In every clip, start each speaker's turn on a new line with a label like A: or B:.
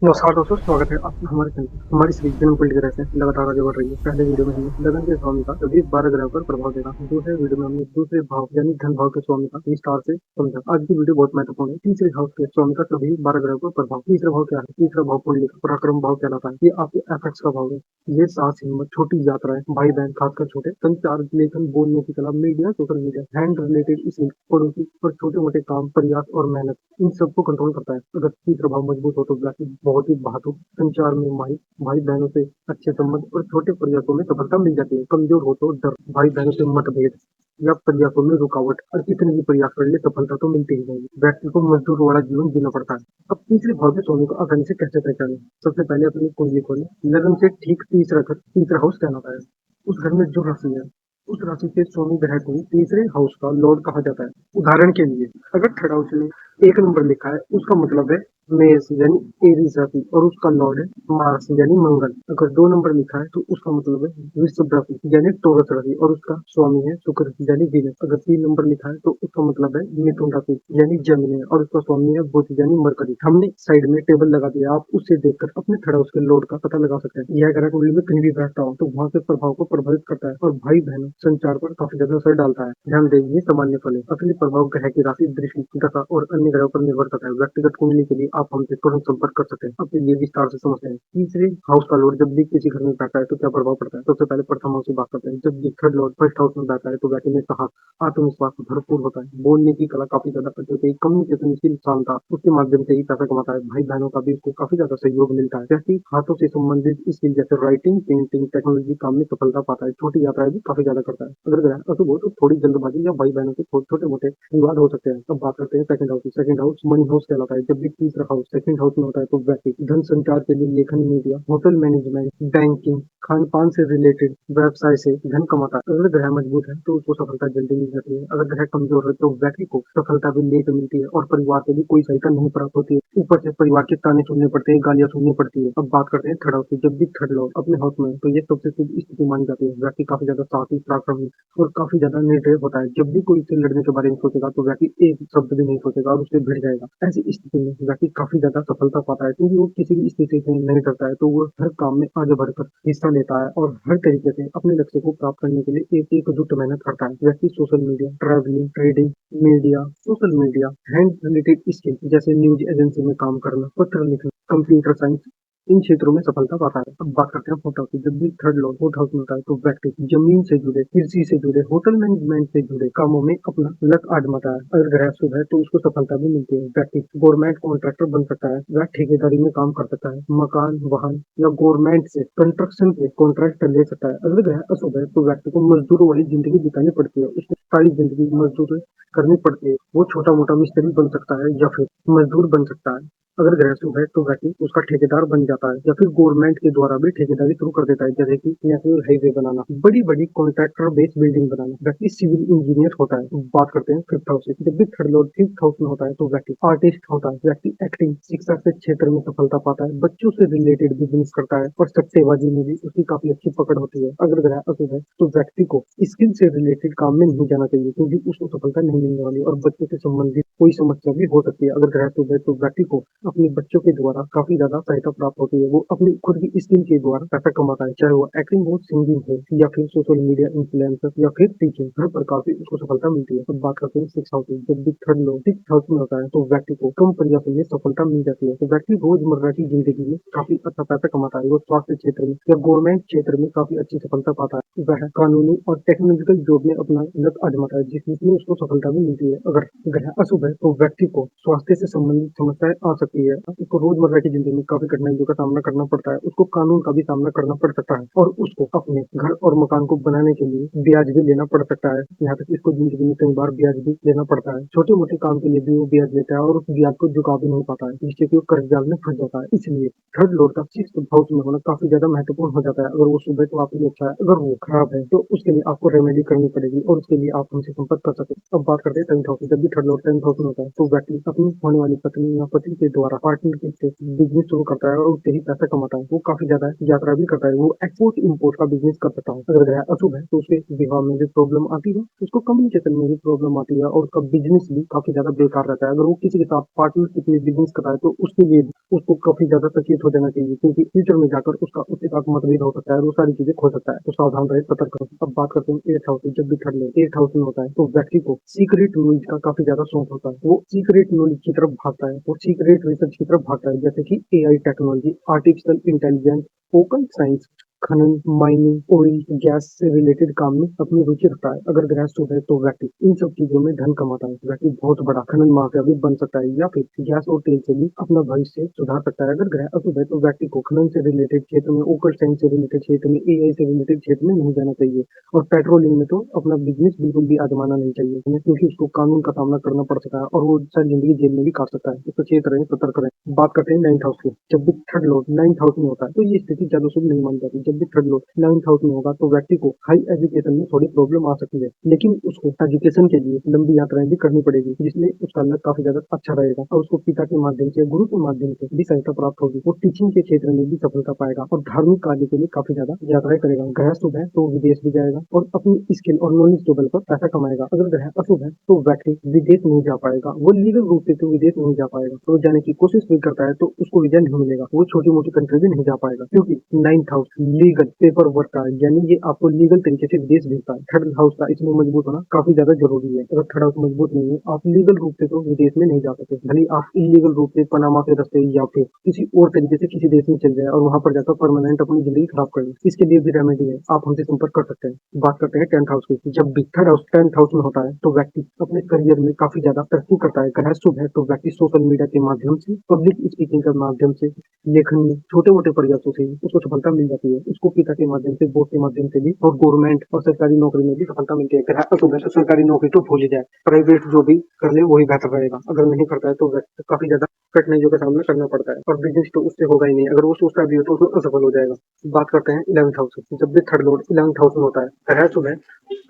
A: नमस्कार दोस्तों, स्वागत है आपका हमारे चैनल पर। हमारी सीरीज दिन पलटी तरह से लगातार आगे बढ़ रही है। पहले वीडियो में हमने लगन के स्वामी का कभी 12 ग्रह पर प्रभाव देखा। दूसरे वीडियो में हमने दूसरे भाव यानी धन भाव के स्वामी का विस्तार से समझा। आज की वीडियो बहुत महत्वपूर्ण है। तीसरे हाउस के स्वामी का सभी 12 ग्रह पर प्रभाव। तीसरा भाव क्या है? तीसरा भाव कुंडली का पराक्रम भाव कहलाता है। ये आपके एफेक्ट्स का भाव है। ये साहस, हिम्मत, छोटी यात्राएं, भाई बहन खासकर छोटे, संचार, लेखन, बोलने की कला, media, social media, hand related issues, पड़ोसी और छोटे मोटे काम, प्रयास और मेहनत, इन सबको कंट्रोल करता है। अगर तीसरा भाव मजबूत हो तो ब्लैक बहुत ही बहादुर, संचार में माहिर, भाई बहनों से अच्छे संबंध और छोटे प्रयासों में सफलता मिल जाती है। कमजोर हो तो डर, भाई बहनों से मतभेद या प्रयासों में रुकावट, और कितने भी प्रयास कर ले सफलता तो मिलती ही नहीं। व्यक्ति को मजदूर वाला जीवन जीना पड़ता है। अब तीसरे भाव के सोने को आसानी से कैसे पहचाने? सबसे पहले अपनी कुंडली खोलें। लगन से ठीक तीसरा घर तीसरा हाउस कहलाता है। उस घर में जो राशि है, उस राशि के स्वामी ग्रह को तीसरे हाउस का लॉर्ड कहा जाता है। उदाहरण के लिए, अगर थर्ड हाउस में 1 नंबर लिखा है, उसका मतलब है मेष यानी एरीज राशि, और उसका लॉर्ड है मार्स यानी मंगल। अगर 2 नंबर लिखा है तो उसका मतलब है वृषभ राशि यानी टॉरस राशि, और उसका स्वामी है शुक्र यानी वीनस। अगर 3 नंबर लिखा है तो उसका मतलब है मिथुन राशि यानी जमिनी, और उसका स्वामी है बुध यानी मरकरी। हमने साइड में टेबल लगा दिया, आप उससे देखकर अपने थर्ड हाउस के लॉर्ड का पता लगा सकते हैं। यह ग्रह कुंडली में कहीं भी बैठता हो तो वहां के प्रभाव को प्रभावित करता है और भाई बहनों संचार पर काफी ज्यादा असर डालता है। ध्यान दें, ये सामान्य फल है। असली प्रभाव ग्रह की राशि, दृष्टि, दशा और अन्य ग्रहों पर निर्भर करता है। व्यक्तिगत कुंडली के लिए आप हमसे तुरंत संपर्क कर सकते हैं। अब ये विस्तार से समझते हैं। तीसरे हाउस का लॉर्ड जब भी किसी घर में बैठा है तो क्या प्रभाव पड़ता है? सबसे पहले प्रथम हाउस की बात करते हैं। जब भी थर्ड लॉर्ड फर्स्ट हाउस में बैठा है तो व्यक्ति में साहस, आत्मविश्वास भरपूर होता है। बोलने की कला काफी ज्यादा अच्छी होती है। कम्युनिकेशन स्किल शानदार, उसके माध्यम से ही पैसा कमाता है। भाई बहनों का भी उसको काफी ज्यादा सहयोग मिलता है। जैसे हाथों से संबंधित स्किल जैसे राइटिंग, पेंटिंग, टेक्नोलॉजी काम में सफलता पाता है। छोटी यात्राएं भी काफी ज्यादा करता है। अगर ग्रह अशुभ हो तो थोड़ी जल्दबाजी या भाई बहनों के छोटे मोटे विवाद हो सकते हैं। अब बात करते हैं सेकंड हाउस की। सेकंड हाउस मनी हाउस कहलाता है। जब भी तीसरा हाउस सेकंड हाउस में होता है तो व्यक्ति धन संचार के लिए लेखन, media, hotel management, banking, Khan पान से रिलेटेड व्यवसाय से धन कमाता है। अगर ग्रह मजबूत है तो उसको सफलता जल्दी मिल जाती है। अगर ग्रह कमजोर है तो व्यक्ति को सफलता भी लेट मिलती है और परिवार से भी कोई सहायता नहीं प्राप्त होती है। ऊपर से परिवार के ताने सुनने पड़ते हैं, गालियां सुननी पड़ती है। अब बात करते हैं थर्ड हाउस की। जब भी थर्ड लॉर्ड अपने हाउस में है तो ये सबसे शुभ स्थिति मानी जाती है। व्यक्ति काफी ज्यादा साहसी, पराक्रमी और काफी ज्यादा निर्दय होता है। जब भी कोई इससे लड़ने के बारे में सोचेगा तो व्यक्ति एक शब्द भी नहीं सोचेगा और उससे भिड़ जाएगा। ऐसी स्थिति में व्यक्ति काफी ज्यादा सफलता पाता है, क्योंकि वो किसी भी स्थिति से नहीं डरता है। तो वो हर काम में आगे बढ़कर हिस्सा लेता है और हर तरीके से अपने लक्ष्य को प्राप्त करने के लिए एक एकजुट मेहनत करता है। व्यक्ति social media, travelling, trading, media, social media, hand related skill जैसे न्यूज एजेंसी में काम करना, पत्र लिखना, कंप्यूटर साइंस, इन क्षेत्रों में सफलता पाता है। अब बात करते हैं फोर्थ हाउस की। जब भी थर्ड लॉर्ड फोर्थ हाउस में होता है तो व्यक्ति जमीन से जुड़े, कृषि से जुड़े, होटल मैनेजमेंट से जुड़े कामों में अपना लक आजमाता है। अगर ग्रह शुभ है तो उसको सफलता भी मिलती है। व्यक्ति गवर्नमेंट कॉन्ट्रैक्टर बन सकता है, वह ठेकेदारी में काम कर सकता है, मकान, वाहन या गवर्नमेंट से कंस्ट्रक्शन के कॉन्ट्रैक्ट ले सकता है। अगर ग्रह अशुभ है तो व्यक्ति को मजदूरों वाली जिंदगी बितानी पड़ती है। उसको सारी जिंदगी मजदूरी करनी पड़ती है। वो छोटा मोटा मिस्त्री बन सकता है या फिर मजदूर बन सकता है। अगर ग्रह शुभ है तो व्यक्ति उसका ठेकेदार बन जाता है या फिर गवर्नमेंट के द्वारा भी ठेकेदारी शुरू कर देता है, जैसे कि नेशनल हाईवे बनाना, बड़ी बड़ी कॉन्ट्रैक्टर बेस्ड बिल्डिंग बनाना। व्यक्ति सिविल इंजीनियर होता है। बात करते हैं फिफ्थ हाउस की। जब भी थर्ड लॉर्ड फिफ्थ हाउस में होता है तो व्यक्ति आर्टिस्ट होता है। व्यक्ति एक्टिंग, शिक्षा के क्षेत्र में सफलता पाता है, बच्चों से रिलेटेड बिजनेस करता है और सट्टेबाजी में भी उसकी काफी अच्छी पकड़ होती है। अगर ग्रह अशुभ है तो व्यक्ति को स्किल से रिलेटेड काम में नहीं जाना चाहिए, क्योंकि उसको सफलता नहीं मिलने वाली और बच्चों से संबंधित कोई समस्या भी हो सकती है। अगर ग्रह शुभ है तो व्यक्ति को अपने बच्चों के द्वारा काफी ज्यादा सहायता प्राप्त होती है। वो अपनी खुद की स्किल के द्वारा पैसा कमाता है, चाहे वो एक्टिंग हो, सिंगिंग हो या फिर सोशल मीडिया इन्फ्लुएंसर या फिर टीचिंग, हर प्रकार से उसको सफलता मिलती है। अब बात करते हैं सिक्स हाउस की। जब भी थर्ड लॉर्ड सिक्स हाउस में होता है तो व्यक्ति को कम प्रयासों में सफलता मिल जाती है। तो व्यक्ति रोजमर्रा की जिंदगी में काफी अच्छा पैसा कमाता है। वो स्वास्थ्य क्षेत्र में या गवर्नमेंट क्षेत्र में काफी अच्छी सफलता पाता है। वह कानूनी और टेक्नोलॉजिकल जॉब में अपना लक आजमाता है, जिसमें उसको सफलता भी मिलती है। अगर ग्रह अशुभ है तो व्यक्ति को स्वास्थ्य से संबंधित समस्याएं आ सकती है। उसको रोजमर्रा की जिंदगी में काफी कठिनाइयों का सामना करना पड़ता है। उसको कानून का भी सामना करना पड़ सकता है और उसको अपने घर और मकान को बनाने के लिए ब्याज भी लेना पड़ सकता है। यहाँ तक इसको जिंदगी में कई बार ब्याज भी लेना पड़ता है। छोटे मोटे काम के लिए भी वो ब्याज लेता है और उस ब्याज को चुका भी नहीं पाता है, जिससे कि वो कर्ज जाल में फंस जाता है। इसलिए थर्ड लॉर्ड का सिक्स्थ हाउस में होना काफी ज्यादा महत्वपूर्ण हो जाता है। अगर वो शुभ है तो आपके लिए अच्छा है, अगर वो खराब है तो उसके लिए आपको रेमेडी करनी पड़ेगी और उसके लिए आप हमसे संपर्क कर सकते हैं। अब बात करते हैं टेंथ हाउस की। जब भी थर्ड लॉर्ड टेंथ हाउस में होता है तो व्यक्ति अपनी होने वाली पत्नी या पति के द्वारा पार्टनरशिप से बिजनेस शुरू करता है और उससे ही पैसा कमाता है, वो काफी ज्यादा यात्रा भी करता है, वो एक्सपोर्ट इम्पोर्ट का बिजनेस कर सकता है। अगर ग्रह अशुभ है तो उसके विवाह में भी प्रॉब्लम आती है, उसको कम्युनिकेशन में भी प्रॉब्लम आती है और उसका बिजनेस भी काफी ज्यादा बेकार रहता है। अगर वो किसी के साथ पार्टनरशिप में बिजनेस कर रहा है तो उसके लिए भी उसको काफी ज्यादा सचेत हो जाना चाहिए, क्योंकि फ्यूचर में जाकर उसका उसके साथ मतभेद हो सकता है, वो सारी चीजें खो सकता है। तो सावधान रहे, सतर्क रहो। अब बात करते हैं एट हाउस। जब भी थर्ड ले एट हाउस में होता है तो व्यक्ति को सीक्रेट नॉलेज का काफी ज्यादा शौक होता है, वो सीक्रेट नॉलेज की तरफ भागता है, वो सीक्रेट रिसर्च की तरफ भागता है, जैसे कि AI technology, artificial intelligence, occult science, खनन, माइनिंग, ऑयल, गैस से रिलेटेड काम में अपनी रुचि रखता है। अगर ग्रह शुभ है तो व्यक्ति इन सब चीजों में धन कमाता है, व्यक्ति बहुत बड़ा खनन माफिया भी बन सकता है या फिर गैस और तेल से भी अपना भविष्य सुधार सकता है। अगर ग्रह अशुभ है तो व्यक्ति को खनन से रिलेटेड क्षेत्र में, ओकल साइंस से रिलेटेड क्षेत्र में, एआई से रिलेटेड क्षेत्र में नहीं जाना चाहिए और पेट्रोलिंग में तो अपना बिजनेस बिल्कुल भी आजमाना नहीं चाहिए, क्योंकि उसको कानून का सामना करना पड़ सकता है और वो सारी जिंदगी जेल में भी काट सकता है। तो सचेत रहें, सतर्क रहें। बात करते हैं नाइन्थ हाउस की। जब भी थर्ड लॉर्ड नाइन्थ हाउस में होता है तो ये स्थिति ज्यादा शुभ नहीं मानी जाती। जब भी थर्ड लॉर्ड नाइन्थ हाउस में होगा तो व्यक्ति को हाई एजुकेशन में थोड़ी प्रॉब्लम आ सकती है, लेकिन उसको एजुकेशन के लिए लंबी यात्राएं भी करनी पड़ेगी, जिसमें उसका लक काफी ज्यादा अच्छा रहेगा और उसको पिता के माध्यम से, गुरु के माध्यम से भी सहायता प्राप्त होगी। वो टीचिंग के क्षेत्र में भी सफलता पाएगा और धार्मिक कार्य के लिए काफी ज्यादा यात्राएं करेगा। ग्रह शुभ है तो विदेश भी जाएगा और अपनी स्किल और नॉलेज के बल पर पैसा कमाएगा। अगर ग्रह अशुभ है तो व्यक्ति विदेश नहीं जा पाएगा, वो लीगल रूप से तो विदेश नहीं जा पाएगा, तो जाने की कोशिश भी करता है तो उसको वीजा नहीं मिलेगा, वो छोटी मोटी कंट्री भी नहीं जा पाएगा, क्योंकि ninth house legal paper work का है, यानी ये आपको लीगल तरीके से विदेश भेजता है। थर्ड हाउस का इसमें मजबूत होना काफी ज्यादा जरूरी है। अगर थर्ड हाउस मजबूत नहीं है, आप लीगल रूप से तो विदेश में नहीं जा सकते, भले आप इलीगल रूप से पनामा के रास्ते या फिर किसी और तरीके से किसी देश में चल जाए और वहां पर जाकर परमानेंट अपनी जिंदगी खराब कर ले। इसके लिए भी रेमेडी है, आप हमसे संपर्क कर सकते हैं। बात करते हैं टेंथ हाउस की। जब भी थर्ड हाउस टेंथ हाउस में होता है तो व्यक्ति अपने करियर में काफी ज्यादा तरक्की करता है। ग्रह शुभ है तो व्यक्ति सोशल मीडिया के माध्यम से, पब्लिक स्पीकिंग के माध्यम से, लेखन में छोटे मोटे प्रयासों से उसको सफलता मिल जाती है। उसको पिता के माध्यम से, बोर्ड के माध्यम से भी और गवर्नमेंट और सरकारी नौकरी में भी सफलता मिलती है। ग्रह अशुभ है तो सरकारी नौकरी तो भूल ही जाए, प्राइवेट जो भी कर ले वही बेहतर रहेगा। अगर नहीं करता है तो व्यक्ति काफी ज्यादा कठिनाइयों का सामना करना पड़ता है और बिजनेस तो उससे होगा ही नहीं। अगर वो सोचता भी हो तो उसमें असफल हो जाएगा। बात करते हैं इलेवंथ हाउस की। जब भी थर्ड लॉर्ड इलेवंथ हाउस में होता है, ग्रह शुभ है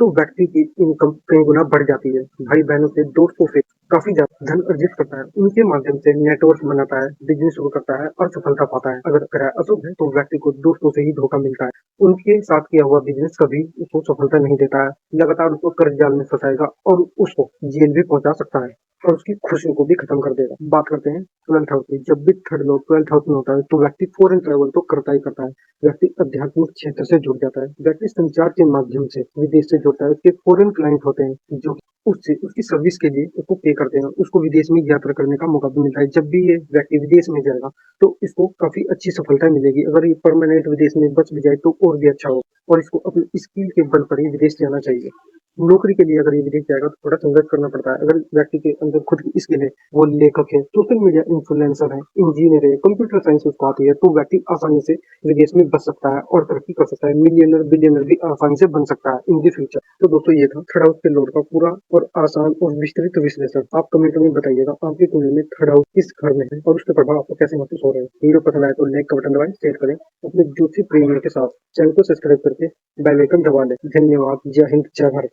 A: तो व्यक्ति की इनकम कई गुना बढ़ जाती है। भाई बहनों से, दोस्तों से काफी ज्यादा धन अर्जित करता है, उनके माध्यम से नेटवर्क बनाता है, बिजनेस शुरू करता है और सफलता पाता है। अगर ग्रह अशुभ है तो व्यक्ति को दोस्तों से ही धोखा मिलता है, उनके साथ किया हुआ बिजनेस कभी उसको सफलता नहीं देता है, लगातार उसको कर्ज जाल में फंसाएगा और उसको जेल भी पहुंचा सकता है और उसकी खुशियों को भी खत्म कर देगा। बात करते हैं ट्वेल्थ हाउस की। जब भी थर्ड लॉर्ड ट्वेल्थ हाउस में होता है तो व्यक्ति फॉरेन ट्रैवल तो करता ही करता है, व्यक्ति आध्यात्मिक क्षेत्र से जुड़ जाता है, व्यक्ति संचार के माध्यम से विदेश से जुड़ता है। उसके फॉरेन क्लाइंट होते हैं जो उससे उसकी सर्विस के लिए उसको पे करते हैं, उसको विदेश में यात्रा करने का मौका भी मिलता है। जब भी ये व्यक्ति विदेश में जाएगा तो इसको काफी अच्छी सफलता मिलेगी। अगर ये परमानेंट विदेश में बच भी जाए तो और भी अच्छा हो और इसको अपनी स्किल के बल पर ही विदेश जाना चाहिए। नौकरी के लिए अगर ये विदेश जाएगा तो थोड़ा संघर्ष करना पड़ता है। अगर व्यक्ति के अंदर खुद की स्किल है, वो लेखक है, सोशल मीडिया इन्फ्लुएंसर है, इंजीनियर है, कंप्यूटर साइंस उसको आती है, तो व्यक्ति आसानी से विदेश में बच सकता है और तरक्की कर सकता है। मिलियनर बिलियनर भी आसानी से बन सकता है इन द फ्यूचर। तो दोस्तों ये था थर्ड हाउस के लॉर्ड का पूरा और आसान और विस्तृत विश्लेषण। आप कमेंट में बताइएगा आपकी कुंडली में थर्ड हाउस किस घर में है और उसके प्रभाव आपको कैसे महसूस हो रहे हैं। वीडियो पसंद आए तो लाइक का बटन दबाएं, शेयर करें अपने ज्योतिषी प्रेमियों के साथ, चैनल को सब्सक्राइब करके बेल आइकन दबा लें। धन्यवाद। जय हिंद, जय भारत।